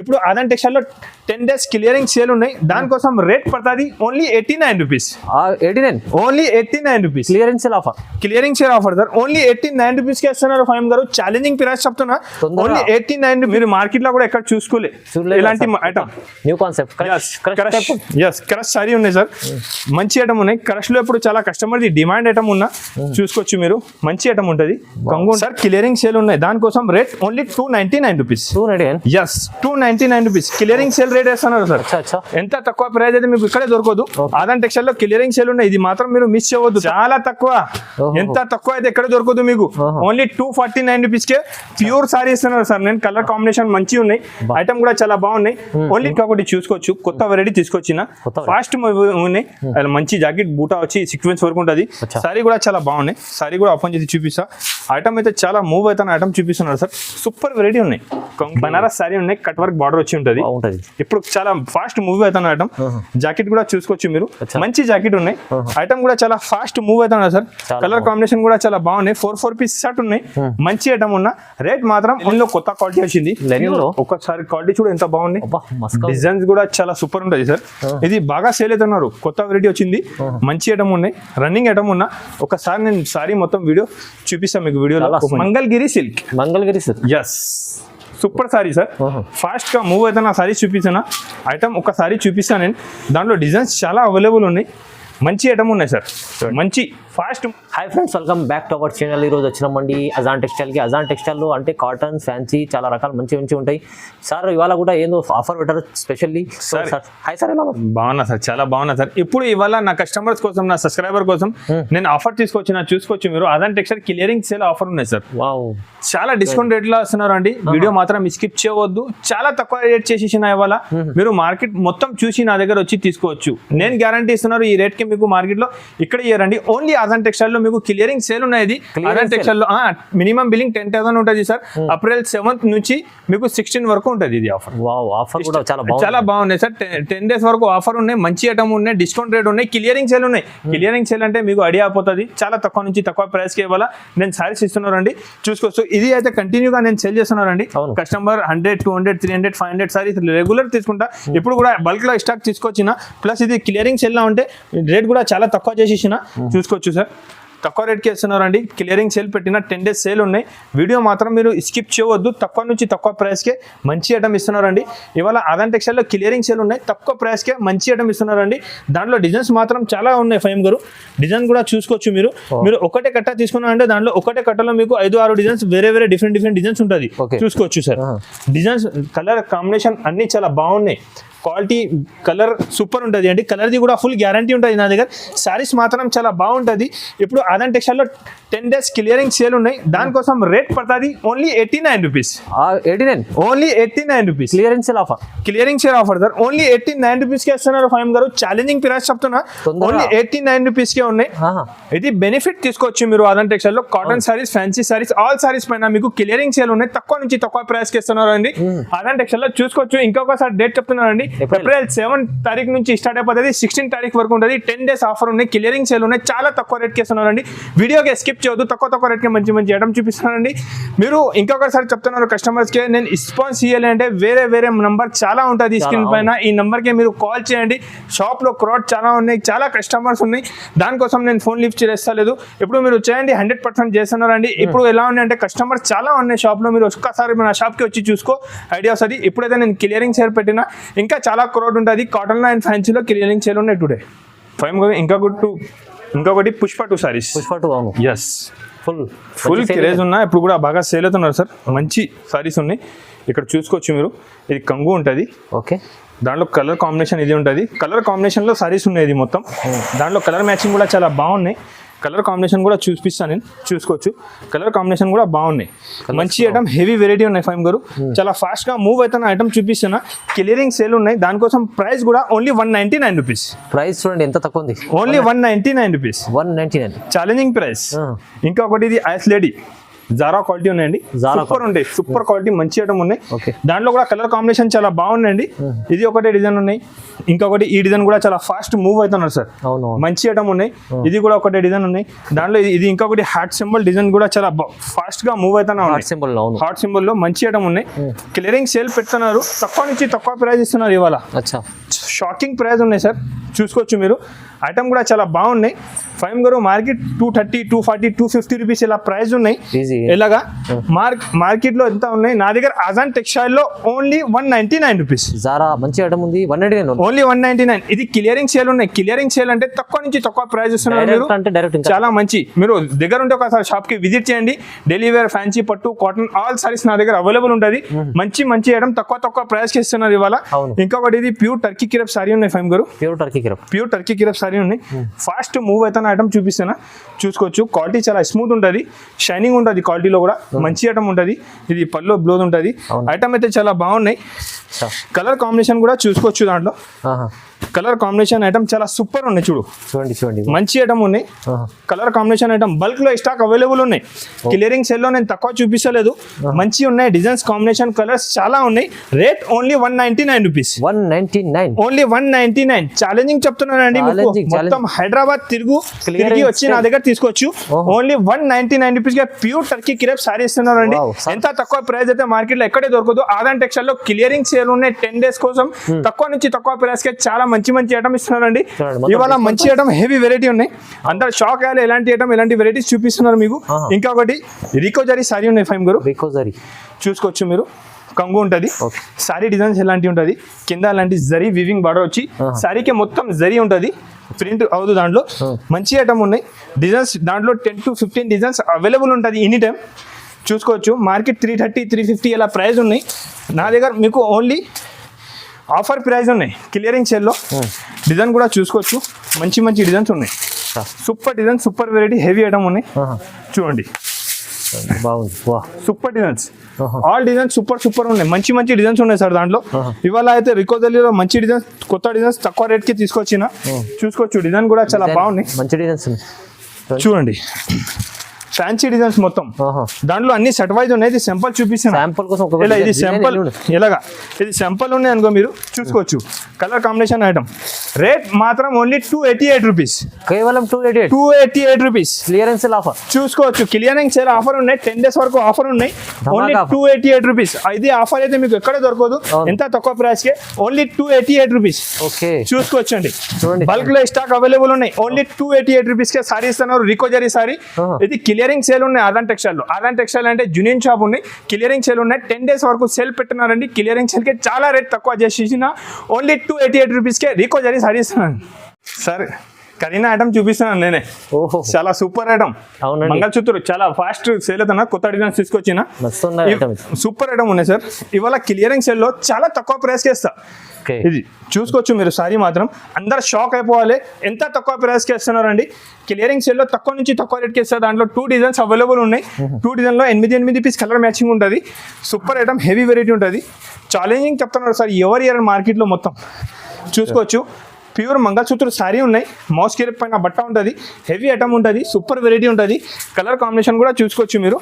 ఇప్పుడు అదన్ టెక్స్టైల్ లో 10 days clearing sale ఉన్నాయి. దానికోసం రేట్ పడుతుంది only 89 rupees. 89 only 89 rupees clearance sale offer. Clearing sale offer sir. Only 89 rupees కి ఇస్తున్నారు ఫైమ్ గారు. ఛాలెంజింగ్ ప్రైస్ చెప్తున్నా. ఓన్లీ 89. మీరు మార్కెట్ లో కూడా ఎక్కడ చూసుకోలే ఇలాంటి item. New concept crush sorry ఉన్నాయి సార్. మంచి ఐటమ్ ఉన్నాయి. క్రష్ లో ఇప్పుడు చాలా కస్టమర్ ది డిమాండ్ ఐటమ్ ఉన్నా చూసుకోవచ్చు మీరు. మంచి ఐటమ్ ఉంటుంది. కంగు సార్ క్లియరింగ్ సేల్ ఉన్నాయి. దానికోసం rate only 299 rupees. 299 rupees clearing sale rate వేస్తున్నారు సార్. ఎంత తక్కువ ప్రైస్ అయితే మీకు ఇక్కడే దొరకదు. అదన్ టెక్స్టైల్ లో క్లియరింగ్ సేల్ ఉన్నాయి. ఇది మాత్రం మీరు మిస్ చేయవద్దు. చాలా తక్కువ. ఎంత తక్కువ అయితే ఎక్కడ దొరకదు మీకు. ఓన్లీ 249 రూపీస్ కే ప్యూర్ సారీ ఇస్తున్నారు సార్. నేను కలర్ కాంబినేషన్ మంచిగా ఉన్నాయి. ఐటమ్ కూడా చాలా బాగున్నాయి. ఓన్లీ ఇంకొకటి చూసుకోవచ్చు. కొత్త వెరైటీ తీసుకొచ్చిన ఫాస్ట్ ఉన్నాయి. మంచి జాకెట్ బూటా వచ్చి సీక్వెన్స్ వరకు ఉంటుంది. సారీ కూడా చాలా బాగున్నాయి. సారీ కూడా ఓపెన్ చేసి చూపిస్తా. ఐటమ్ అయితే చాలా మూవ్ అవుతున్న ఐటమ్ చూపిస్తున్నారు సార్. సూపర్ వెరైటీ ఉన్నాయి. బనారస్ సారీ ఉన్నాయి. కట్ వర్క్ బార్డర్ వచ్చి ఉంటుంది. ఇప్పుడు చాలా ఫాస్ట్ మూవ్ అవుతున్న ఐటమ్. జాకెట్ కూడా చూసుకోవచ్చు మీరు. మంచి జాకెట్ ఉన్నాయి. ఐటమ్ కూడా చాలా ఫాస్ట్ మూవ్ అవుతున్నారు సార్. కలర్ కాంబినేషన్ కూడా చాలా బాగున్నాయి. 4 పీస్ షర్ట్ ఉన్నాయి. మంచి ఐటమ్ ఉన్న రేట్ మాత్రం దీనిలో కొత్త క్వాలిటీ వచ్చింది. ఒకసారి క్వాలిటీ చూడ ఎంత బాగుంది. డిజైన్స్ కూడా చాలా సూపర్ ఉంటుంది సార్. ఇది బాగా సేల్ అవుతున్నారు. కొత్త వెరైటీ వచ్చింది. మంచి ఐటమ్ ఉన్నాయి. రన్నింగ్ ఐటమ్ ఉన్నా ఒకసారి నేను సారీ మొత్తం వీడియో చూపిస్తాను మీకు. వీడియోలో Mangalagiri silk. Yes super saree sir. Fast గా మూవ్ అయితే నా సారీ చూపిస్తాను. ఐటమ్ ఒక సారీ చూపిస్తాను నేను. దాంట్లో డిజైన్స్ చాలా అవైలబుల్ ఉన్నాయి. మంచి ఐటమ్ ఉన్నాయి సార్. మంచి fast. Hi friends, welcome back to our channel. ఈరోజు వచ్చినామండి అజాన్ టెక్స్టైల్కి. అజాన్ టెక్స్టైల్లో అంటే కాటన్, ఫ్యాన్సీ చాలా రకాలు మంచి ఉంటాయి సార్. ఇవాళ కూడా ఏందో ఆఫర్ పెట్టారు స్పెషల్లీ. హాయ్ సార్, ఎలా బాగున్నా సార్? చాలా బాగున్నా సార్. ఇప్పుడు ఇవాళ నా కస్టమర్స్ కోసం, నా సబ్స్క్రైబర్ కోసం నేను ఆఫర్ తీసుకొచ్చిన. చూసుకోవచ్చు మీరు. అజాన్ టెక్స్టైల్ క్లియరింగ్ సేల్ ఆఫర్ ఉన్నాయి సార్. చాలా డిస్కౌంట్ రేట్ లో వస్తున్నారు అండి. వీడియో మాత్రం స్కిప్ చేయవద్దు. చాలా తక్కువ రేట్ చేసేసిన ఇవాళ. మీరు మార్కెట్ మొత్తం చూసి నా దగ్గర వచ్చి తీసుకోవచ్చు. నేను గ్యారంటీ ఇస్తున్నారు. ఈ రేట్ కి మీకు మార్కెట్ లో ఇక్కడ ఇయ్యారండి. ఓన్లీ అజాన్ టెక్స్టైల్ లో మీకు క్లియరింగ్ సేల్ ఉన్నాయి. అజాన్ టెక్స్టైల్ లో మినిమం బిల్లింగ్ 10,000 ఉంటుంది సార్. April 7th నుంచి మీకు 16 వరకు ఉంటుంది ఇది ఆఫర్. చాలా బాగున్నాయి సార్. 10 days వరకు ఆఫర్ ఉన్నాయి. మంచి ఐటమ్ ఉన్నాయి. డిస్కౌంట్ రేట్ ఉన్నాయి. క్లియరింగ్ సేల్ ఉన్నాయి. క్లియరింగ్ సేల్ అంటే మీకు ఐడియా అయిపోతుంది. చాలా తక్కువ నుంచి తక్కువ ప్రైస్ కి ఇవ్వాలా నేను సారీస్ ఇస్తున్నారండి. చూసుకోవచ్చు. ఇది అయితే కంటిన్యూగా నేను సేల్ చేస్తున్నారండి. కస్టమర్ 100, 200, 300, 500 సారీస్ రెగ్యులర్ తీసుకుంటా. ఇప్పుడు కూడా బల్క్ లో స్టాక్ తీసుకొచ్చిన. ప్లస్ ఇది క్లియరింగ్ సేల్ లో ఉంటే రేట్ కూడా చాలా తక్కువ చేసేసిన. చూసుకోవచ్చు సార్. తక్కువ రేట్కి ఇస్తున్నారండి. క్లియరింగ్ సేల్ పెట్టిన 10 days సేల్ ఉన్నాయి. వీడియో మాత్రం మీరు స్కిప్ చేయవద్దు. తక్కువ నుంచి తక్కువ ప్రైస్కే మంచి ఐటమ్ ఇస్తున్నారండి. ఇవాళ అదన్ టెక్స్టైల్లో క్లియరింగ్ సేల్ ఉన్నాయి. తక్కువ ప్రైస్కే మంచి ఐటమ్ ఇస్తున్నారండి. దాంట్లో డిజైన్స్ మాత్రం చాలా ఉన్నాయి. ఫైమ్ గారు డిజైన్ కూడా చూసుకోవచ్చు మీరు. మీరు ఒకటే కట్ట తీసుకున్నారంటే దాంట్లో ఒకటే కట్టలో మీకు 5-6 డిజైన్స్ వేరే డిఫరెంట్ డిజైన్స్ ఉంటుంది. చూసుకోవచ్చు సార్. డిజైన్స్, కలర్ కాంబినేషన్ అన్ని చాలా బాగున్నాయి. క్వాలిటీ, కలర్ సూపర్ ఉంటుంది అండి. కలర్ది కూడా ఫుల్ గ్యారంటీ ఉంటుంది నా దగ్గర. శారీస్ మాత్రం చాలా బాగుంటుంది. ఇప్పుడు అదన్ టెక్స్టైల్లో 10 days క్లియరింగ్ సేల్ ఉన్నాయి. దానికోసం రేట్ పడుతుంది only 89 rupees. Only 89 rupees clearing sale offer. Clearing sale offer sir. Only 89 rupees కి ఇస్తున్నారు ఫైమ్ గారు. ఛాలెంజింగ్ ప్రైస్ చెప్తున్నా. ఓన్లీ 89 రూపీస్ కే ఉన్నాయి. ఇది బెనిఫిట్ తీసుకోవచ్చు మీరు. అదన్ టెక్స్టైల్ లో cotton saris, fancy saris, all saris పైన మీకు క్లియరింగ్ సేల్ ఉన్నాయి. తక్కువ నుంచి తక్కువ ప్రైస్ కి ఇస్తున్నారు అండి. అదన్ టెక్స్టైల్ లో చూసుకోవచ్చు. ఇంకొకసారి డేట్ చెప్తున్నారండి. April 7th తారీఖు నుంచి స్టార్ట్ అయిపోతుంది. 16th తారీఖు వరకు ఉంటుంది. 10 days ఆఫర్ ఉన్నాయి. క్లియరింగ్ సేల్ ఉన్నాయి. చాలా తక్కువ రేట్ కి ఇస్తున్నారండి. వీడియోకి స్కిప్ చేయొద్దు. తక్కువ రేట్ కి మంచి ఐటమ్ చూపిస్తున్నానండి. మీరు ఇంకొకసారి చెప్తున్నారు కస్టమర్స్ కి, నేను రెస్పాన్స్ ఇవ్వాలి అంటే వేరే నంబర్ చాలా ఉంటుంది స్క్రీన్ పైన. ఈ నంబర్ కి మీరు కాల్ చేయండి. షాప్ లో క్రౌడ్ చాలా ఉన్నాయి. చాలా కస్టమర్స్ ఉన్నాయి. దానికోసం నేను ఫోన్ లిఫ్ట్ చేస్తలేదు. ఇప్పుడు మీరు చేయండి. 100% చేస్తున్నారండి. ఇప్పుడు ఎలా ఉన్నాయి అంటే కస్టమర్స్ చాలా ఉన్నాయి షాప్ లో. మీరు ఒక్కసారి మన షాప్ కి వచ్చి చూసుకో, ఐడియా వస్తుంది. ఇప్పుడైతే నేను క్లియరింగ్ సేల్ పెట్టినా. ఇంకా చాలా క్రౌడ్ ఉంటుంది. కాటన్ అండ్ ఫ్యాన్సీలో క్లియరింగ్ సేల్ ఉన్నాయి టుడే. ఇంకొకటి Pushpa 2 sarees. Yes full craze ఉన్నా. ఇప్పుడు కూడా బాగా సేల్ అవుతున్నారు సార్. మంచి సారీస్ ఉన్నాయి. ఇక్కడ చూసుకోవచ్చు మీరు. ఇది కంగు ఉంటుంది. ఓకే. దాంట్లో కలర్ కాంబినేషన్ ఇది ఉంటుంది. కలర్ కాంబినేషన్లో సారీస్ ఉన్నాయి. ఇది మొత్తం దాంట్లో కలర్ మ్యాచింగ్ కూడా చాలా బాగున్నాయి. కలర్ కాంబినేషన్ కూడా చూపిస్తాను నేను. చూసుకోవచ్చు. కలర్ కాంబినేషన్ కూడా బాగున్నాయి. మంచి ఐటమ్, హెవీ వెరైటీ ఉన్నాయి ఫైమ్ గారు. చాలా ఫాస్ట్ గా మూవ్ అవుతున్న ఐటమ్ చూపిస్తున్నా. క్లియరింగ్ సేల్ ఉన్నాయి. దానికోసం ప్రైస్ కూడా ఓన్లీ 199 రూపీస్. ప్రైస్ చూడండి ఎంత తక్కువ ఉంది. Only 199 rupees. 199 challenging price. ఇంకొకటి ఇది ఐస్ లేడీ. జారా క్వాలిటీ ఉన్నాయండి, Zara సూపర్ ఉంటాయి, సూపర్ క్వాలిటీ మంచి ఐటమ్ ఉన్నాయి. ఓకే. దాంట్లో కూడా కలర్ కాంబినేషన్ చాలా బాగున్నాయండి. ఇది ఒకటే డిజైన్ ఉన్నాయి, ఇంకొకటి ఈ డిజైన్ కూడా చాలా ఫాస్ట్ మూవ్ అవుతున్నారు సార్. అవును. మంచి ఐటమ్ ఉన్నాయి. ఇది కూడా ఒకటే డిజైన్ ఉన్నాయి. దాంట్లో ఇది ఇంకొకటి హార్ట్ సింబల్ డిజైన్ కూడా చాలా ఫాస్ట్ గా మూవ్ అవుతున్నా ఉన్నాయి. సింబల్ హార్ట్ సింబల్ లో మంచి ఐటమ్ ఉన్నాయి. క్లియరింగ్ సేల్ పెడుతున్నారు, తక్కువ నుంచి తక్కువ ప్రైస్ ఇస్తున్నారు ఇవాళ. అచ్చా, షాకింగ్ ప్రైస్ ఉన్నాయి సార్, చూసుకోవచ్చు మీరు. ఐటమ్ కూడా చాలా బాగున్నాయి. ఫైమ్ గారు మార్కెట్ 230, 240, 250 రూపీస్ ఇలా ప్రైస్ ఉన్నాయి. ఈజీ. ఇలాగా మార్కెట్ లో ఎంత ఉన్నాయి, నా దగ్గర అజాన్ టెక్స్టైల్ లో ఓన్లీ 199 రూపీస్. జారా మంచి ఐటమ్ ఉంది, 199 ఓన్లీ 199. ఇది క్లియరింగ్ సేల్ ఉన్నాయి. క్లియరింగ్ సేల్ అంటే తక్కువ నుంచి తక్కువ ప్రైస్ ఇస్తున్నారు మీరు. అంటే డైరెక్ట్ చాలా మంచి. మీరు దగ్గర ఉంటే ఒకసారి షాప్ కి విజిట్ చేయండి. డైలీ వేర్, ఫ్యాన్సీ, పట్టు, కాటన్ ఆల్ సారీస్ నా దగ్గర అవైలబుల్ ఉంటుంది. మంచి మంచి ఐటమ్ తక్కువ ప్రైస్ కి ఇస్తున్నారు ఇవాళ. ఇంకొకటి ఇది ప్యూర్ టర్కీ కిరప్ సారీ ఉన్నాయి ఫైమ్ గారు. ప్యూర్ టర్కీ కిరప్ సారీ ఉన్నాయి. ఫాస్ట్ మూవ్ అవుతున్న ఐటమ్ చూపిస్తున్నా, చూసుకోవచ్చు. క్వాలిటీ చాలా స్మూత్ ఉంటుంది, షైనింగ్ ఉంటుంది, క్వాలిటీలో కూడా మంచి ఐటమ్ ఉంటుంది. ఇది పల్లో బ్లౌజ్ ఉంటుంది. ఐటమ్ అయితే చాలా బాగున్నాయి. కలర్ కాంబినేషన్ కూడా చూసుకోవచ్చు. దాంట్లో కలర్ కాంబినేషన్ ఐటమ్ చాలా సూపర్ ఉన్నాయి. చూడండి మంచి ఐటమ్ ఉన్నాయి. కలర్ కాంబినేషన్ ఐటమ్ బల్క్ లో స్టాక్ అవైలబుల్ ఉన్నాయి. క్లియరింగ్ సెల్ లో నేను తక్కువ చూపిస్తలేదు, మంచి ఉన్నాయి. డిజైన్స్, కాంబినేషన్, కలర్స్ చాలా ఉన్నాయి. Rate only 199 rupees. 199 only 199. Challenging చెప్తున్నానండి, మొత్తం హైదరాబాద్ తిరిగి వచ్చి నా దగ్గర తీసుకోవచ్చు. ఓన్లీ 199 రూపీస్ గా ప్యూర్ టర్కీ కిరప్ సారీ ఇస్తున్నారండి. ఎంత తక్కువ ప్రైస్ అయితే మార్కెట్ లో ఎక్కడే దొరకదు. ఆదాన్ టెక్స్టైల్ లో క్లియరింగ్ సేల్ ఉన్నాయి 10 days కోసం. తక్కువ నుంచి తక్కువ ప్రైస్ కి చాలా మంచి ఐటమ్ ఇస్తున్నారండి. ఇవాళ మంచి ఐటమ్, హెవీ వెరైటీ ఉన్నాయి. అందరు షాక్ అయ్యాలి, ఎలాంటి వెరైటీస్ చూపిస్తున్నారు మీకు. ఇంకొకటి రికోజరీ సారీ ఉన్నాయి ఫైమ్ గారు. చూసుకోవచ్చు మీరు. కంగు ఉంటుంది, సారీ డిజైన్స్ ఎలాంటి ఉంటుంది, కింద అలాంటి జరీ వివింగ్ బార్డర్ వచ్చి సారీకి మొత్తం జరీ ఉంటుంది, ప్రింట్ అవుతుంది. దాంట్లో మంచి ఐటమ్ ఉన్నాయి. డిజైన్స్ దాంట్లో 10 to 15 డిజైన్స్ అవైలబుల్ ఉంటుంది ఎనీ టైం. చూసుకోవచ్చు. మార్కెట్ 330, 350 ఇలా ప్రైస్ ఉన్నాయి. నా దగ్గర మీకు ఓన్లీ ఆఫర్ ప్రైస్ ఉన్నాయి. క్లియరింగ్ సేల్లో డిజైన్ కూడా చూసుకోవచ్చు. మంచి డిజైన్స్ ఉన్నాయి. Super design, super variety, heavy item ఉన్నాయి. చూడండి, బాగుంది. Super designs, all designs super ఉన్నాయి. మంచి డిజైన్స్ ఉన్నాయి సార్ దాంట్లో. ఇవాళ అయితే రికోజరీలో మంచి డిజైన్స్, కొత్త డిజైన్స్ తక్కువ రేట్ కి తీసుకొచ్చిన. చూసుకోవచ్చు. డిజైన్ కూడా చాలా బాగున్నాయి. మంచి డిజైన్స్ చూడండి. ఫ్యాన్సీ డిజైన్స్ మొత్తం దాంట్లో అన్ని సెట్ వైజ్ ఉన్నాయి. ఇది సింపుల్ చూపిస్తాను. ఇది సింపుల్ ఇలాగా, ఇది సింపుల్ ఉన్నాయి అనుకో మీరు. చూసుకోవచ్చు. Colour combination item. రేట్ మాత్రం ఓన్లీ 288 రూపీస్. కేవలం 288 రూపీస్. క్లియరెన్స్ సేల్ ఆఫర్ చూసుకోవచ్చు. క్లియరింగ్ సేల్ ఆఫర్ ఉన్నాయి. 10 days వరకు ఆఫర్ ఉన్నాయి. Only 288 rupees. ఇది ఆఫర్ అయితే మీకు ఎక్కడ దొరకదు. ఎంత తక్కువ ప్రైస్ కి ఓన్లీ 288 రూపీస్. ఓకే, చూసుకోవచ్చు అండి. బల్క్ లో స్టాక్ అవైలబుల్ ఉన్నాయి. ఓన్లీ 288 రూపీస్ కే సారీ ఇస్తున్నారు. రికోజరీ సారీ. ఇది క్లియరింగ్ సేల్ ఉన్నాయి ఆదాన్ టెక్స్టైల్ లో. ఆదాన్ టెక్స్టైల్ అంటే జూనియర్ షాప్ ఉన్నాయి. క్లియరింగ్ సేల్ ఉన్నాయి. 10 days వరకు సేల్ పెట్టినారండి. క్లియరింగ్ సేల్ కి చాలా రేట్ తక్కువ చేసిన ఓన్లీ 288 రూపీస్ కే రికోజరీ సారీ ఇస్తున్నాను సార్. కరీనా ఐటమ్ చూపిస్తున్నాను నేనే. చాలా సూపర్ ఐటమ్. మంగళసూత్ర చాలా ఫాస్ట్ సేల్ అవుతున్నా. కొత్త డిజైన్స్ తీసుకొచ్చిన సూపర్ ఐటమ్ ఉన్నాయి సార్. ఇవాళ క్లియరింగ్ సేల్ లో చాలా తక్కువ ప్రైస్ కి ఇస్తా. ఇది చూసుకోవచ్చు మీరు. సారీ మాత్రం అందరు షాక్ అయిపోవాలి, ఎంత తక్కువ ప్రైస్ కి ఇస్తున్నారండి. క్లియరింగ్ సేల్ లో తక్కువ నుంచి తక్కువ రేట్ కి ఇస్తారు. దాంట్లో 2 డిజైన్స్ అవైలబుల్ ఉన్నాయి. 2 డిజైన్ లో 8 పీస్ కలర్ మ్యాచింగ్ ఉంటుంది. సూపర్ ఐటమ్, హెవీ వెరైటీ ఉంటుంది. ఛాలెంజింగ్ చెప్తున్నారు సార్ ఎవరి మార్కెట్ లో మొత్తం. చూసుకోవచ్చు. ప్యూర్ మంగళసూత్ర సారీ ఉన్నాయి. మౌస్ కిరప్ పైన బట్ట ఉంటుంది. హెవీ ఐటమ్ ఉంటుంది. సూపర్ వెరైటీ ఉంటుంది. కలర్ కాంబినేషన్ కూడా చూసుకోవచ్చు మీరు.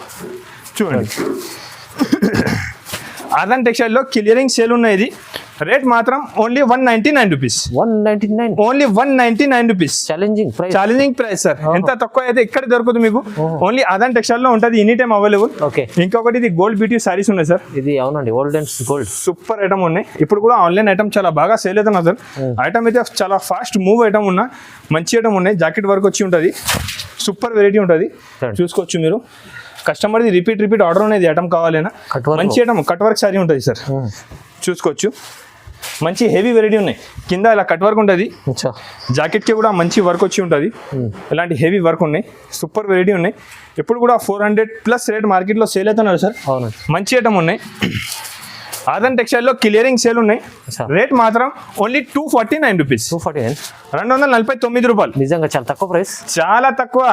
చూడండి. ఆదాన్ టెక్స్టైల్ లో క్లియరింగ్ సేల్ ఉన్నాయి. ఇది రేట్ మాత్రం only 199 rupees. 199 only 199 rupees. Challenging price sir. ఎంత తక్కువ అయితే ఇక్కడ దొరకదు మీకు. ఓన్లీ ఆదాన్ టెక్స్టైల్ లో ఉంటుంది. Any time available. ఇంకొకటి ఇది గోల్డ్ బ్యూటీ సారీస్ ఉన్నాయి సార్. ఇది అవునండి, గోల్డ్ సూపర్ ఐటమ్ ఉన్నాయి. ఇప్పుడు కూడా ఆన్లైన్ ఐటమ్ చాలా బాగా సేల్ అవుతున్నా సార్. ఐటమ్ అయితే చాలా ఫాస్ట్ మూవ్ ఐటమ్ ఉన్నా. మంచి ఐటమ్ ఉన్నాయి. జాకెట్ వర్క్ వచ్చి ఉంటుంది. సూపర్ వెరైటీ ఉంటుంది. చూసుకోవచ్చు మీరు. కస్టమర్ది రిపీట్ ఆర్డర్ అనేది ఐటమ్ కావాలన్నా మంచి ఐటమ్ కట్ వర్క్ సారీ ఉంటుంది సార్. చూసుకోవచ్చు. మంచి హెవీ వెరైటీ ఉన్నాయి. కింద ఇలా కట్ వర్క్ ఉంటుంది. జాకెట్ కి కూడా మంచి వర్క్ వచ్చి ఉంటుంది. ఇలాంటి హెవీ వర్క్ ఉన్నాయి. సూపర్ వెరైటీ ఉన్నాయి. ఎప్పుడు కూడా 400+ రేట్ మార్కెట్ లో సేల్ అవుతున్నారు సార్. మంచి ఐటమ్ ఉన్నాయి. ఆదన్ టెక్స్టైల్ లో క్లియరింగ్ సేల్ ఉన్నాయి. అచ్చా. రేట్ మాత్రం ఓన్లీ 249 రూపీస్, 249. 249 రూపాయలు. నిజంగా చాలా తక్కువ ప్రైస్. చాలా తక్కువ.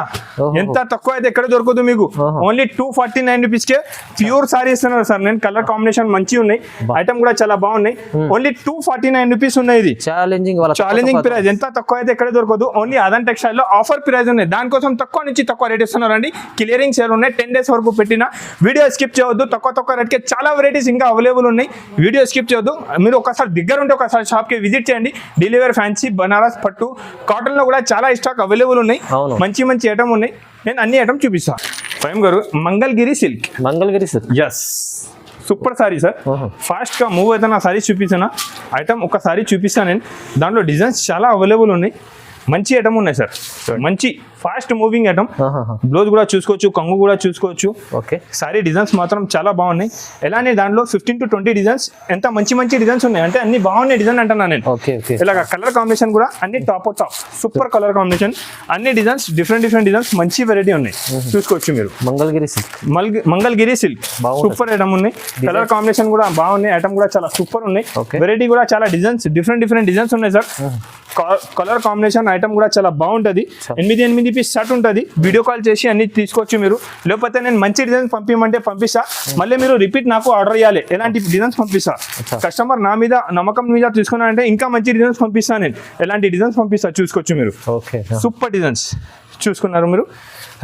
ఓహో. ఎంత తక్కువ అయితే ఎక్కడ దొరకదు మీకు. ఓహో. ఓన్లీ 249 రూపీస్ కే ప్యూర్ సారీ ఇస్తున్నారు సార్. నేను కలర్ కాంబినేషన్ మంచి ఉన్నాయి, ఐటమ్ కూడా చాలా బాగున్నాయి. ఓన్లీ 249 రూపీస్ ఉన్నాయి. ఇది ఛాలెంజింగ్ ఛాలెంజింగ్ ప్రైస్. ఎంత తక్కువ అయితే ఎక్కడ దొరకదు. ఓన్లీ ఆదన్ టెక్స్టైల్ లో ఆఫర్ ప్రైస్ ఉన్నాయి, దానికోసం తక్కువ నుంచి తక్కువ రేట్ ఇస్తున్నారండి. క్లియరింగ్ సేల్ ఉన్నాయి, 10 days వరకు పెట్టిన. వీడియో స్కిప్ చేయవద్దు, తక్కువ రేట్ కి చాలా వెరైటీస్ ఇంకా అవైలబుల్ ఉన్నాయి. వీడియో స్కిప్ చేయొద్దు. మీరు ఒకసారి దగ్గర ఉంటే ఒకసారి షాప్ కి విజిట్ చేయండి. డెలివరీ ఫ్యాన్సీ, బనారస్ పట్టు, కాటన్ లో కూడా చాలా స్టాక్ అవైలబుల్ ఉన్నాయి. అవును. మంచి ఐటమ్ ఉన్నాయి. నేను అన్ని ఐటమ్ చూపిస్తాను. ఫైమ్ గారు, Mangalagiri silk. Mangalagiri sir. Yes, super saree sir. Fast గా మూవ్ అయితే నా సారీ చూపిస్తాను. ఐటమ్ ఒక సారీ చూపిస్తాను నేను. దాంట్లో డిజైన్స్ చాలా అవైలబుల్ ఉన్నాయి. మంచి ఐటమ్ ఉన్నాయి సార్, మంచి ఫాస్ట్ మూవింగ్ ఐటమ్. బ్లౌజ్ కూడా చూసుకోవచ్చు, కంగు కూడా చూసుకోవచ్చు. ఓకే. సారీ డిజైన్స్ మాత్రం చాలా బాగున్నాయి. ఎలానే దాంట్లో 15 to 20 డిజైన్స్, ఎంత మంచి డిజైన్స్ ఉన్నాయి అంటే అన్ని బాగున్నాయి డిజైన్ అంటున్నా నేను. Okay okay. ఇలాగ కలర్ కాంబినేషన్ కూడా అన్ని టాప్ సూపర్ కలర్ కాంబినేషన్. అన్ని డిజైన్స్ డిఫరెంట్ డిజైన్స్, మంచి వెరైటీ ఉన్నాయి. చూసుకోవచ్చు మీరు. Mangalagiri silk. Mangalagiri silk super item ఉన్నాయి. కలర్ కాంబినేషన్ కూడా బాగున్నాయి. ఐటమ్ కూడా చాలా సూపర్ ఉన్నాయి. వెరైటీ కూడా చాలా డిజైన్స్, డిఫరెంట్ డిజైన్స్ ఉన్నాయి సార్. కలర్ కాంబినేషన్ ఐటమ్ కూడా చాలా బాగుంటది. 8 పీస్ షర్ట్ ఉంటుంది. వీడియో కాల్ చేసి అన్ని తీసుకోవచ్చు మీరు. లేకపోతే నేను మంచి డిజైన్స్ పంపించమంటే పంపిస్తా. మళ్ళీ మీరు రిపీట్ నాకు ఆర్డర్ చేయాలి, ఎలాంటి డిజైన్స్ పంపిస్తా. కస్టమర్ నా మీద నమ్మకం మీద తీసుకున్నారంటే ఇంకా మంచి డిజైన్స్ పంపిస్తా. నేను ఎలాంటి డిజైన్స్ పంపిస్తా చూసుకోవచ్చు మీరు. ఓకే. సూపర్ డిజైన్స్ చూసుకున్నారు మీరు.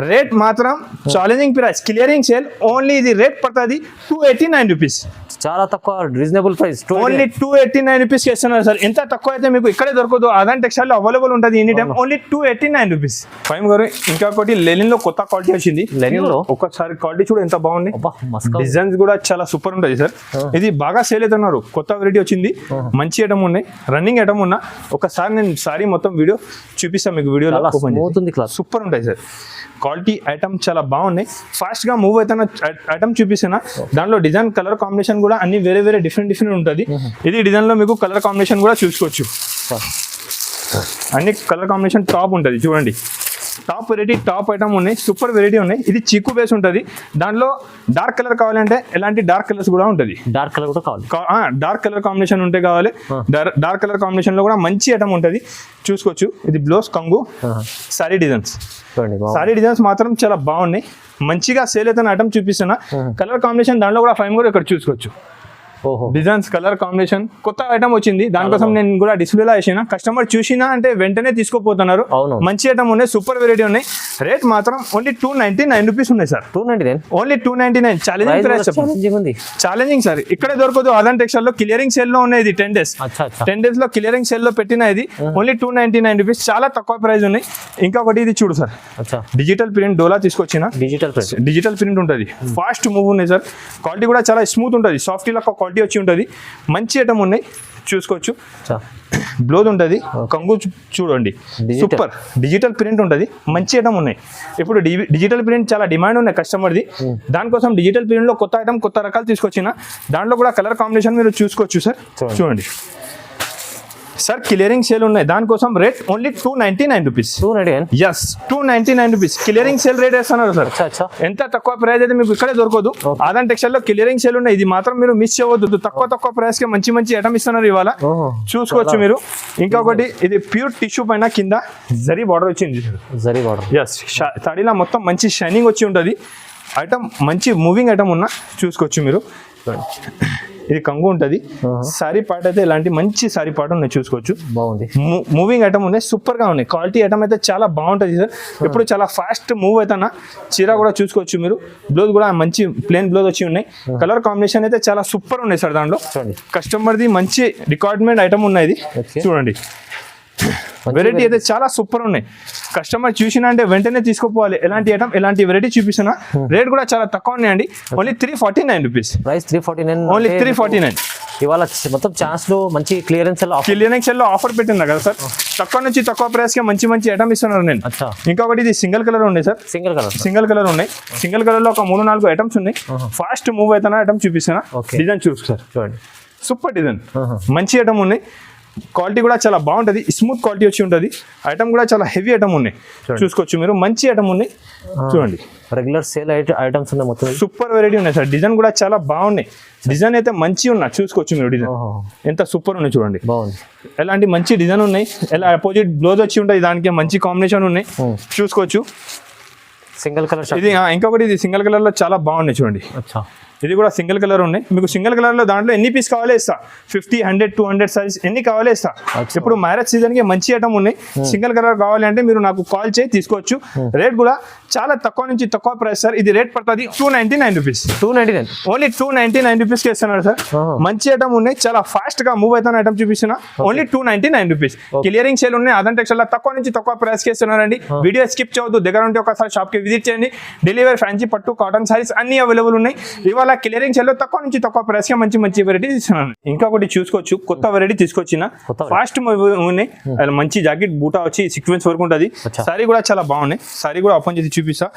రేట్ మాత్రం challenging price, clearing sale. Only ఇది రేట్ పడుతుంది 289 రూపీస్. చాలా తక్కువ, రీజనబుల్ ప్రైస్. ఓన్లీ 289 రూపీస్ ఇస్తున్నారు సార్. ఎంత తక్కువ అయితే మీకు ఇక్కడే దొరకదు. ఆదన్ టెక్స్టైల్ లో అవైలబుల్ ఉంటుంది ఎనీ టైం. Only 289 rupees. ఫైమ్ గారు, ఇంకొకటి లెనిన్ లో కొత్త క్వాలిటీ వచ్చింది. లెనిన్ లో ఒకసారి క్వాలిటీ చూడు ఎంత బాగుంది. మస్కా. డిజైన్స్ కూడా చాలా సూపర్ ఉంటుంది సార్. ఇది బాగా సేల్ అవుతున్నారు. కొత్త వెరైటీ వచ్చింది, మంచి ఐటమ్ ఉన్నాయి, రన్నింగ్ ఐటమ్ ఉన్నా. ఒకసారి నేను సారీ మొత్తం వీడియో చూపిస్తాను మీకు. వీడియోలో సూపర్ ఉంటాయి సార్. క్వాలిటీ ఐటమ్ చాలా బాగున్నాయి. ఫాస్ట్ గా మూవ్ అవుతున్న ఐటమ్ చూపిస్తున్నా. దాంట్లో డిజైన్, కలర్ కాంబినేషన్ కూడా అన్ని వేరే డిఫరెంట్ ఉంటుంది. ఇది డిజైన్ లో మీకు కలర్ కాంబినేషన్ కూడా చూసుకోవచ్చు. అన్ని కలర్ కాంబినేషన్ టాప్ ఉంటుంది చూడండి. టాప్ వెరైటీ, టాప్ ఐటమ్ ఉన్నాయి. సూపర్ వెరైటీ ఉన్నాయి. ఇది చీకు బేస్ ఉంటుంది. దాంట్లో డార్క్ కలర్ కావాలంటే ఎలాంటి డార్క్ కలర్స్ కూడా ఉంటుంది. డార్క్ కలర్ కూడా కావాలి. డార్క్ కలర్ కాంబినేషన్ ఉంటే కావాలి. డార్క్ కలర్ కాంబినేషన్ లో కూడా మంచి ఐటమ్ ఉంటుంది. చూసుకోవచ్చు. ఇది బ్లౌజ్, కంగు, సారీ డిజైన్స్. సారీ డిజైన్స్ మాత్రం చాలా బాగున్నాయి. మంచిగా సేల్ అవుతున్న ఐటమ్ చూపిస్తున్నా. కలర్ కాంబినేషన్ దాంట్లో కూడా 5 కూడా ఇక్కడ చూసుకోవచ్చు. డిజైన్స్, కలర్ కాంబినేషన్ కొత్త ఐటమ్ వచ్చింది. దానికోసం నేను కూడా డిస్ప్లేలో వేసిన. కస్టమర్ చూసినా అంటే వెంటనే తీసుకోపోతున్నారు. మంచి ఐటమ్ ఉన్నాయి, సూపర్ వెరైటీ ఉన్నాయి. రేట్ మాత్రం ఓన్లీ 299 రూపీస్ ఉన్నాయి sir. 299, only 299. Challenging price. Challenging sir. ఇక్కడే దొరకదు. ఆదన్ టెక్స్టైల్ లో క్లియరింగ్ సేల్ లో ఉన్నాయి. ఇది 10 days. 10 days లో క్లియరింగ్ సేల్ లో పెట్టిన ఇది. Only 299 rupees. చాలా తక్కువ ప్రైస్ ఉన్నాయి. ఇంకొకటి ఇది చూడు సార్. డిజిటల్ ప్రింట్ డోలా తీసుకొచ్చిన. డిజిటల్ ప్రింట్ ఉంటుంది. ఫాస్ట్ మూవ్ ఉన్నాయి సార్. క్వాలిటీ కూడా చాలా స్మూత్ ఉంటుంది. సాఫ్టీ లో క్వాలిటీ వచ్చి ఉంటుంది. మంచి ఐటమ్ ఉన్నాయి చూసుకోవచ్చు. బ్లౌజ్ ఉంటుంది, కంగు చూడండి. సూపర్ డిజిటల్ ప్రింట్ ఉంటుంది. మంచి ఐటమ్ ఉన్నాయి. ఇప్పుడు డిజిటల్ ప్రింట్ చాలా డిమాండ్ ఉన్నాయి కస్టమర్ది. దానికోసం డిజిటల్ ప్రింట్ లో కొత్త ఐటమ్, కొత్త రకాలు తీసుకొచ్చిన. దాంట్లో కూడా కలర్ కాంబినేషన్ మీరు చూసుకోవచ్చు సార్. చూడండి సార్, క్లియరింగ్ సేల్ ఉన్నాయి. దానికోసం rate only 299 rupees. 299 rupees clearing sale rate వేస్తున్నారు సార్. ఎంత తక్కువ ప్రైస్ అయితే మీకు ఇక్కడే దొరకదు. ఆదన్ టెక్స్టైల్ లో క్లియరింగ్ సేల్ ఉన్నాయి. ఇది మాత్రం మీరు మిస్ చేయవద్దు. తక్కువ ప్రైస్ కి మంచి ఐటమ్ ఇస్తున్నారు ఇవాళ. చూసుకోవచ్చు మీరు. ఇంకొకటి ఇది ప్యూర్ టిష్యూ పైన కింద జరీ బార్డర్ వచ్చింది. జరీ బార్డర్. ఎస్, సాడీలో మొత్తం మంచి షైనింగ్ వచ్చి ఉంటుంది. ఐటమ్ మంచి మూవింగ్ ఐటమ్ ఉన్నా చూసుకోవచ్చు మీరు. ఇది కంగు ఉంటుంది. సారీ పార్ట్ అయితే ఇలాంటి మంచి సారీ పార్ట్ ఉన్నాయి చూసుకోవచ్చు. బాగుంది. మూవింగ్ ఐటమ్ ఉన్నాయి, సూపర్ గా ఉన్నాయి. క్వాలిటీ ఐటమ్ అయితే చాలా బాగుంటుంది సార్. ఇప్పుడు చాలా ఫాస్ట్ మూవ్ అవుతున్నా. చీర కూడా చూసుకోవచ్చు మీరు. బ్లౌజ్ కూడా మంచి ప్లేన్ బ్లౌజ్ వచ్చి ఉన్నాయి. కలర్ కాంబినేషన్ అయితే చాలా సూపర్ ఉన్నాయి సార్. దాంట్లో కస్టమర్ది మంచి రిక్వైర్మెంట్ ఐటమ్ ఉన్నాయి. చూడండి, వెరైటీ అయితే చాలా సూపర్ ఉన్నాయి. కస్టమర్ చూసినా అంటే వెంటనే తీసుకోపోవాలి. ఎలాంటి ఐటమ్, ఎలాంటి వెరైటీ చూపిస్తున్నా. రేట్ కూడా చాలా తక్కువ ఉన్నాయండి. Only 349 rupees. ప్రైస్ 349. ఓన్లీ 349. ఇవాళ మొత్తం ఛాన్స్ లో మంచి క్లియరెన్స్ లో ఆఫర్ పెట్టిందా కదా సార్. తక్కువ నుంచి తక్కువ ప్రైస్ కి మంచి ఐటమ్ ఇస్తున్నారు నేను. ఇంకొకటి ఇది సింగిల్ కలర్ ఉన్నాయి సార్. సింగిల్ కలర్ ఉన్నాయి. సింగిల్ కలర్ లో ఒక 3-4 ఐటమ్స్ ఉన్నాయి. ఫాస్ట్ మూవ్ అవుతున్నా ఐటమ్ చూపిస్తున్నా. డిజైన్ చూసుకో సార్. చూడండి, సూపర్ డిజైన్. మంచి ఐటమ్ ఉన్నాయి. క్వాలిటీ కూడా చాలా బాగుంటుంది, స్మూత్ క్వాలిటీ వచ్చి ఉంటుంది. ఐటమ్ కూడా చాలా హెవీ ఐటమ్ ఉన్నాయి, చూసుకోవచ్చు మీరు. మంచి ఐటమ్ ఉన్నాయి చూడండి. రెగ్యులర్ సేల్ ఐటమ్స్ ఉన్నాయి మొత్తం. సూపర్ వెరైటీ ఉన్నాయి సార్. డిజైన్ కూడా చాలా బాగున్నాయి. డిజైన్ అయితే మంచి ఉన్నాయి, చూసుకోవచ్చు మీరు. డిజైన్ ఎంత సూపర్ ఉన్నాయి చూడండి. బాగుంది. ఎలాంటి మంచి డిజైన్ ఉన్నాయి. ఎలా అపోజిట్ బ్లౌజ్ వచ్చి ఉంటుంది, దానికి మంచి కాంబినేషన్ ఉన్నాయి, చూసుకోవచ్చు. సింగిల్ కలర్ ఇది ఇంకొకటి, ఇది సింగిల్ కలర్ లో చాలా బాగున్నాయి చూడండి. ఇది కూడా సింగిల్ కలర్ ఉన్నాయి. మీకు సింగిల్ కలర్ లో దాంట్లో ఎన్ని పీస్ కావాలో ఇస్తా, 50, 100, 200 సారీస్ ఎన్ని కావాలో ఇస్తా. ఇప్పుడు మ్యారేజ్ సీజన్ కి మంచి ఐటమ్ ఉన్నాయి. సింగిల్ కలర్ కావాలి అంటే మీరు నాకు కాల్ చేసి తీసుకోవచ్చు. రేట్ కూడా చాలా తక్కువ నుంచి తక్కువ ప్రైస్ సార్. ఇది రేట్ పడుతుంది 299 రూపీస్. 299 ఓన్లీ 299 రూపీస్ కి ఇస్తున్నారు సార్. మంచి ఐటమ్ ఉన్నాయి, చాలా ఫాస్ట్ గా మూవ్ అవుతున్న ఐటమ్ చూపిస్తున్నా. Only 299 rupees. క్లియరింగ్ సేల్ ఉన్నాయి. అదంటే టెక్స్టైల్ తక్కువ నుంచి తక్కువ ప్రైస్ కి ఇస్తున్నారండి. వీడియో స్కిప్ చేయవద్దు, దగ్గర ఉంటే ఒకసారి షాప్ కి విజిట్ చేయండి. డెలివరీ, ఫ్యాన్సీ, పట్టు, కాటన్ సారీస్ అన్ని అవైలబుల్ ఉన్నాయి. ఇవాళ క్లియరింగ్ సేల్ లో తక్కువ నుంచి తక్కువ ప్రైస్ కి మంచి మంచి వెరైటీస్ ఇస్తున్నాను. ఇంకొకటి చూసుకోవచ్చు, కొత్త వెరైటీ తీసుకొచ్చిన ఫాస్ట్ ఉన్నాయి. మంచి జాకెట్ బూటా వచ్చి సీక్వెన్స్ వరకు ఉంటుంది. సారీ కూడా చాలా బాగున్నాయి. సారీ కూడా ఓపెన్ చేసి చూపిస్తా.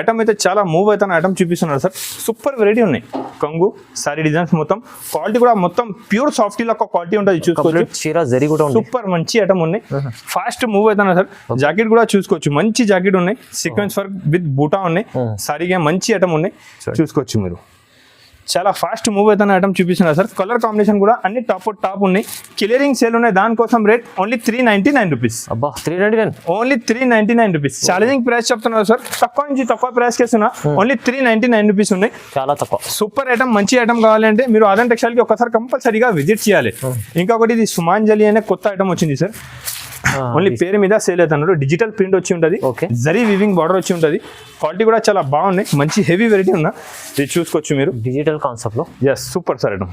ఐటమ్ అయితే చాలా మూవ్ అవుతున్న ఐటమ్ చూపిస్తున్నారు సార్. సూపర్ వెరైటీ ఉన్నాయి. కంగు సారీ డిజైన్స్ మొత్తం క్వాలిటీ కూడా మొత్తం ప్యూర్ సాఫ్టీ లా క్వాలిటీ ఉంటుంది, చూసుకోవచ్చు. సూపర్ మంచి ఐటమ్ ఉన్నాయి. ఫాస్ట్ మూవ్ అవుతున్నా సార్. జాకెట్ కూడా చూసుకోవచ్చు, మంచి జాకెట్ ఉన్నాయి. సీక్వెన్స్ వర్క్ విత్ బూటా ఉన్నాయి. సారీగా మంచి ఐటమ్ ఉన్నాయి, చూసుకోవచ్చు మీరు. చాలా ఫాస్ట్ మూవ్ అవుతున్న ఐటమ్ చూపిస్తున్నారు సార్. కలర్ కాంబినేషన్ కూడా అన్ని టాప్ ఉన్నాయి. క్లియరింగ్ సేల్ ఉన్నాయి, దానికోసం rate only 399 rupees. Only 399 rupees. Challenging price చెప్తున్నారు సార్. తక్కువ నుంచి తక్కువ ప్రైస్ కి ఇస్తున్నా. ఓన్లీ 399 రూపీస్ ఉన్నాయి, చాలా తక్కువ. సూపర్ ఐటమ్, మంచి ఐటమ్ కావాలంటే మీరు ఆదన్ టెక్స్టైల్ కి ఒకసారి కంపల్సరీగా విజిట్ చేయాలి. ఇంకొకటి ఇది సుమాంజలి అనే కొత్త ఐటమ్ వచ్చింది సార్. ఓన్లీ పేరు మీద సేల్ అవుతున్నారు. డిజిటల్ ప్రింట్ వచ్చి ఉంటుంది, జరీ వీవింగ్ బార్డర్ వచ్చి ఉంటుంది. క్వాలిటీ కూడా చాలా బాగున్నాయి. మంచి హెవీ వెరైటీ ఉన్నా, ఇది చూసుకోవచ్చు మీరు. డిజిటల్ కాన్సెప్ట్ లో yes super sir item.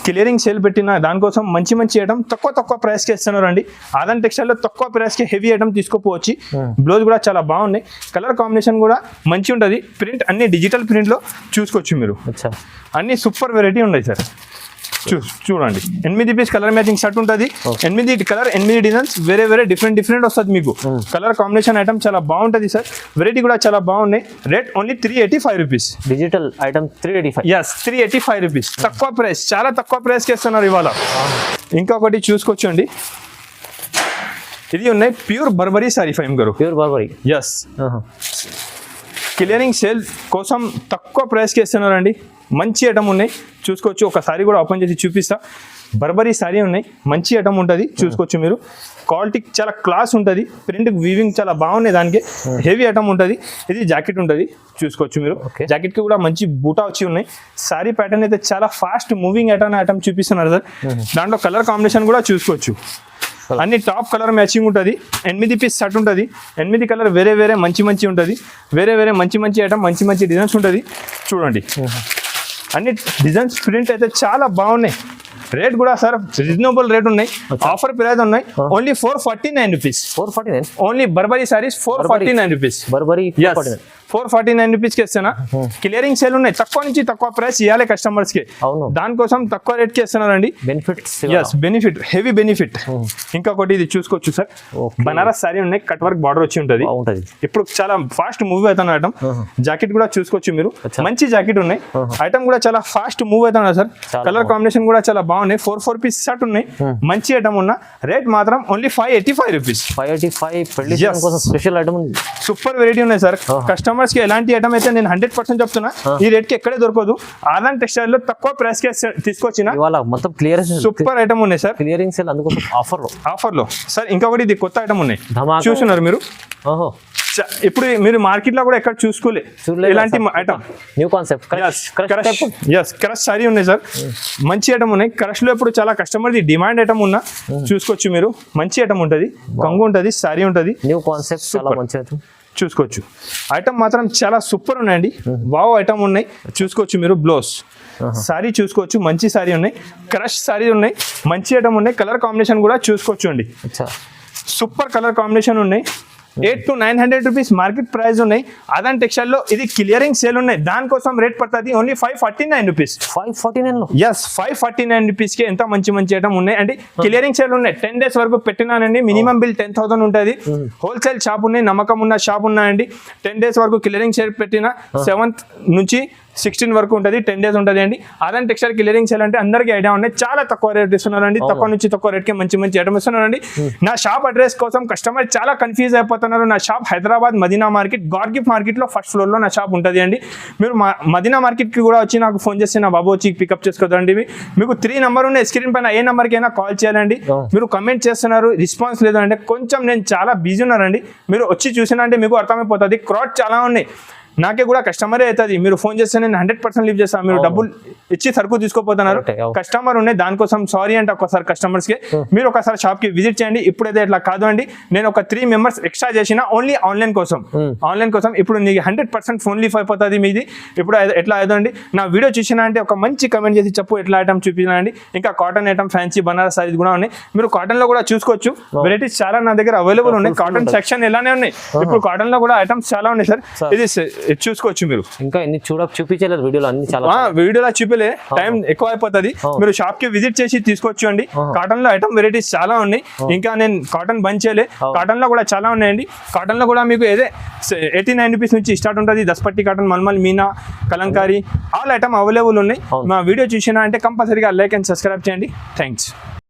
Clearing sale పెట్టిన దానికోసం మంచి మంచి ఐటమ్ తక్కువ ప్రైస్ కి ఇస్తున్నారు అండి. ఆదన్ టెక్స్టైల్ లో తక్కువ ప్రైస్ కి హెవీ ఐటమ్ తీసుకోపోవచ్చు. బ్లౌజ్ కూడా చాలా బాగున్నాయి. కలర్ కాంబినేషన్ కూడా మంచి ఉంటుంది. ప్రింట్ అన్ని డిజిటల్ ప్రింట్ లో చూసుకోవచ్చు మీరు. అన్ని సూపర్ వెరైటీ ఉన్నాయి సార్. చూడండి, 8 పీస్ కలర్ మ్యాచింగ్ షర్ట్ ఉంటుంది. 8 కలర్, 8 డిజైన్స్, వేరే డిఫరెంట్ వస్తుంది మీకు. కలర్ కాంబినేషన్ ఐటమ్ చాలా బాగుంటుంది సార్. వెరైటీ కూడా చాలా బాగున్నాయి. Rate only 385 rupees. Digital item 385. Yes 385 rupees. తక్కువ ప్రైస్, చాలా తక్కువ ప్రైస్ కి ఇస్తున్నారు ఇవాళ. ఇంకొకటి చూసుకోవచ్చండి, ఇది ఉన్నాయి ప్యూర్ బర్బరీ సారీ. ఫైమ్ గారు, ప్యూర్ బర్బరీ. ఎస్ క్లియరింగ్ సేల్ కోసం తక్కువ ప్రైస్కి ఇస్తున్నారండి. మంచి ఐటమ్ ఉన్నాయి, చూసుకోవచ్చు. ఒక సారీ కూడా ఓపెన్ చేసి చూపిస్తా. బర్బరీ సారీ ఉన్నాయి, మంచి ఐటమ్ ఉంటుంది, చూసుకోవచ్చు మీరు. క్వాలిటీ చాలా క్లాస్ ఉంటుంది. ప్రింట్ వీవింగ్ చాలా బాగున్నాయి. దానికి హెవీ ఐటమ్ ఉంటుంది. ఇది జాకెట్ ఉంటుంది, చూసుకోవచ్చు మీరు. జాకెట్ కి కూడా మంచి బూటా వచ్చి ఉన్నాయి. సారీ ప్యాటర్న్ అయితే చాలా ఫాస్ట్ మూవింగ్ ఐటమ్ చూపిస్తున్నారు సార్. దాంట్లో కలర్ కాంబినేషన్ కూడా చూసుకోవచ్చు. అన్ని టాప్ కలర్ మ్యాచింగ్ ఉంటుంది. 8 పీస్ షర్ట్ ఉంటుంది. 8 కలర్ వేరే మంచి ఉంటుంది. వేరే మంచి ఐటమ్, మంచి డిజైన్స్ ఉంటుంది. చూడండి, అన్ని డిజైన్స్ ప్రింట్ అయితే చాలా బాగున్నాయి. రేట్ కూడా సార్ రీజనబుల్ రేట్ ఉన్నాయి. ఆఫర్ ప్రైస్ ఉన్నాయి. Only 449 rupees. 449 only Burberry saris. 449 rupees. Burberry 449 rupees కి ఇస్తున్నా. క్లియరింగ్ సేల్ ఉన్నాయి. తక్కువ నుంచి తక్కువ ప్రైస్ ఇవ్వాలి కస్టమర్స్ కి. దానికోసం తక్కువ రేట్ కి ఇస్తున్నారండి. Benefit, heavy benefit. ఇంకొకటి ఇది చూసుకోవచ్చు సార్. బనారస్ సారీ ఉన్నాయి, కట్ వర్క్ బార్డర్ వచ్చి ఉంటుంది. ఇప్పుడు చాలా ఫాస్ట్ మూవ్ అవుతున్న ఐటమ్. జాకెట్ కూడా చూసుకోవచ్చు మీరు. మంచి జాకెట్ ఉన్నాయి. ఐటమ్ కూడా చాలా ఫాస్ట్ మూవ్ అవుతున్నా సార్. కలర్ కాంబినేషన్ కూడా చాలా బాగున్నాయి. 4 పీస్ షర్ట్ ఉన్నాయి. మంచి ఐటమ్ ఉన్న రేట్ మాత్రం only 585 rupees. 585 special item. Super variety ఉన్నాయి సార్. కస్టమర్స్ కి ఎలాంటి ఐటమ్ అయితే నేను 100% చెప్తున్నా, ఈ రేట్ కి ఎక్కడే దొరకదు. ఆదన్ టెక్స్టైల్ లో తక్కువ ప్రైస్ కి తీసుకొచ్చిన మొత్తం క్లియరెన్స్ సూపర్ ఐటమ్ ఉన్నాయి సార్. క్లియరింగ్ సేల్ అందుకోసం ఆఫర్ లో సార్. ఇంకొకటి ఇది కొత్త ఐటమ్ ఉన్నాయి, చూస్తున్నారు మీరు. ఇప్పుడు మీరు మార్కెట్ లో కూడా ఎక్కడ చూసుకోలే ఇలాంటి item. New concept crush sorry ఉన్నాయి సార్. మంచి ఐటమ్ ఉన్నాయి. క్రష్ లో ఇప్పుడు చాలా కస్టమర్ డిమాండ్ ఐటమ్ ఉన్నా, చూసుకోవచ్చు మీరు. మంచి ఐటమ్ ఉంటుంది, కంగు ఉంటుంది, సారీ ఉంటుంది. న్యూ కాన్సెప్ట్ చాలా మంచి ఐటమ్, చూసుకోవచ్చు. ఐటమ్ మాత్రం చాలా సూపర్ ఉన్నాయండి. వావ్ ఐటమ్ ఉన్నాయి, చూసుకోవచ్చు మీరు. బ్లౌజ్ సారీ చూసుకోవచ్చు, మంచి సారీ ఉన్నాయి. క్రష్ సారీ ఉన్నాయి, మంచి ఐటమ్ ఉన్నాయి. కలర్ కాంబినేషన్ కూడా చూసుకోవచ్చు అండి. సూపర్ కలర్ కాంబినేషన్ ఉన్నాయి. 800 to 900 రూపీస్ మార్కెట్ ప్రైస్ ఉన్నాయి. ఆదన్ టెక్స్టైల్ లో ఇది క్లియరింగ్ సేల్ ఉన్నాయి. దానికోసం రేట్ పడుతుంది ఓన్లీ 549 రూపీస్. 549 లో ఎస్ 549 రూపీస్ కి ఎంత మంచి ఐటమ్ ఉన్నాయి అండి. క్లియరింగ్ సేల్ ఉన్నాయి. 10 days వరకు పెట్టినానండి. మినిమం బిల్ 10,000 ఉంటుంది. హోల్సేల్ షాప్ ఉన్నాయి, నమ్మకం ఉన్న షాప్ ఉన్నాయండి. 10 days వరకు క్లియరింగ్ సేల్ పెట్టిన 7th నుంచి 16 వరకు ఉంటుంది, 10 days ఉంటుంది అండి. అదంటే టెక్స్టైల్ క్లియరింగ్ సేల్ అంటే అందరికీ ఐడియా ఉన్నాయి, చాలా తక్కువ రేట్ ఇస్తున్నారండి, తక్కువ నుంచి తక్కువ రేట్కి మంచి మంచి ఐటమ్ ఇస్తున్నారండి. నా షాప్ అడ్రస్ కోసం కస్టమర్ చాలా కన్ఫ్యూజ్ అయిపోతున్నారు. నా షాప్ హైదరాబాద్ మదీనా మార్కెట్, గార్గిఫ్ మార్కెట్లో ఫస్ట్ ఫ్లోర్లో నా షాప్ ఉంటుంది అండి. మీరు మదీనా మార్కెట్కి కూడా వచ్చి నాకు ఫోన్ చేస్తే నా బాబు వచ్చి పికప్ చేసుకోదండి. మీకు 3 నెంబర్ ఉన్నాయి స్క్రీన్ పైన, ఏ నెంబర్కి అయినా కాల్ చేయాలండి. మీరు కమెంట్ చేస్తున్నారు, రెస్పాన్స్ లేదు అంటే కొంచెం నేను చాలా బిజీ ఉన్నానండి. మీరు వచ్చి చూసినా అంటే మీకు అర్థమైపోతుంది. క్రౌడ్ చాలా ఉన్నాయి, నాకే కూడా కస్టమరే అవుతుంది. మీరు ఫోన్ చేస్తే నేను 100% లీవ్ చేస్తాను. మీరు డబ్బులు ఇచ్చి సరుకు తీసుకోపోతున్నారు, కస్టమర్ ఉన్నాయి, దానికోసం సారీ అంటే ఒకసారి కస్టమర్స్కి మీరు ఒకసారి షాప్కి విజిట్ చేయండి. ఇప్పుడైతే ఇట్లా కాదు అండి, నేను ఒక 3 members ఎక్స్ట్రా చేసిన ఓన్లీ ఆన్లైన్ కోసం. ఇప్పుడు నీకు 100% ఫోన్ లీఫ్ అయిపోతుంది మీది. ఇప్పుడు ఎట్లా అవుతుంది, నా వీడియో చూసినా అంటే ఒక మంచి కమెంట్ చేసి చెప్పు ఎట్లా ఐటమ్ చూపించినా అండి. ఇంకా cotton item, fancy Banaras saris కూడా ఉన్నాయి, మీరు కాటన్లో కూడా చూసుకోవచ్చు. వెరైటీస్ చాలా నా దగ్గర అవైలబుల్ ఉన్నాయి. కాటన్ సెక్షన్ ఎలానే ఉన్నాయి, ఇప్పుడు కాటన్లో కూడా ఐటమ్స్ చాలా ఉన్నాయి సార్. ఇది చూసుకోవచ్చు మీరు. ఇంకా ఎన్ని చూపించలేదు వీడియోలో, అన్ని చాలా వీడియోలో చూపలే, టైం ఎక్కువ అయిపోతుంది. మీరు షాప్ కి విజిట్ చేసి తీసుకోవచ్చు అండి. కాటన్ లో ఐటమ్ వెరైటీస్ చాలా ఉన్నాయి. ఇంకా నేను కాటన్ బంద్ చేయలే, కాటన్ లో కూడా చాలా ఉన్నాయండి. కాటన్ లో కూడా మీకు ఏదే 89 rupees నుంచి స్టార్ట్ ఉంటుంది. దస్పట్టి కాటన్, మల్మల్, మీనా, కలంకారీ ఆల్ ఐటమ్ అవైలబుల్ ఉన్నాయి. మా వీడియో చూసినా అంటే కంపల్సరీగా లైక్ అండ్ సబ్స్క్రైబ్ చేయండి. థ్యాంక్స్.